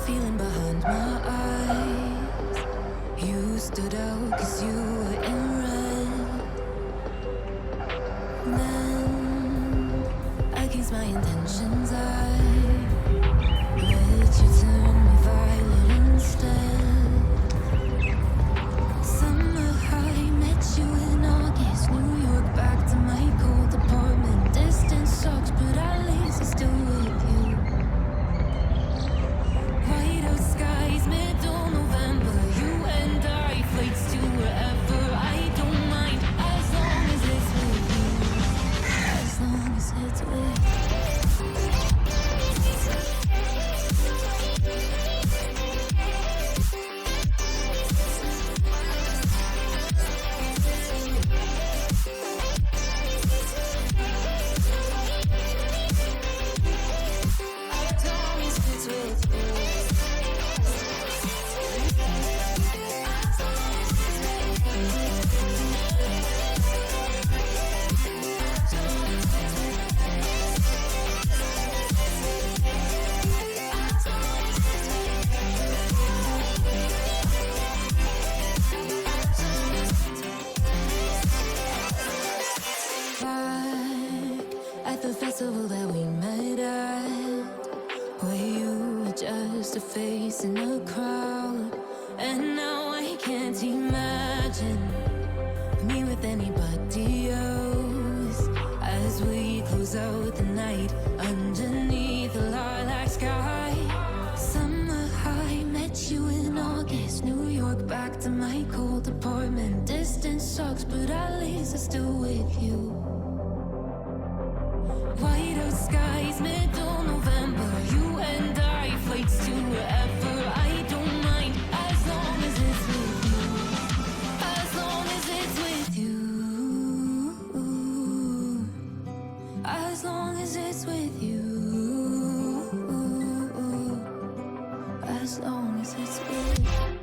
feeling behind my eyes. You stood out 'cause you were in red. Then, against my intentions, I let you turn me violet instead. Summer high, met you in August. New York, back to my cold apartment. Distance sucks, but at least I'm still with you. White out skies, middle November. You and I, flights to wherever. I don't mind, as long as it's with you. As long as it's with you. At the festival that we met at, where you were just a face in a crowd. And now I can't imagine me with anybody else. As we close out the night underneath the lilac sky. Summer high, met you in August. New York, back to my cold apartment. Distance sucks, but at least I'm still with you. White out skies, middle November. You and I, flights to wherever. I don't mind, as long as it's with you. As long as it's with you. As long as it's with you. As long as it's with you.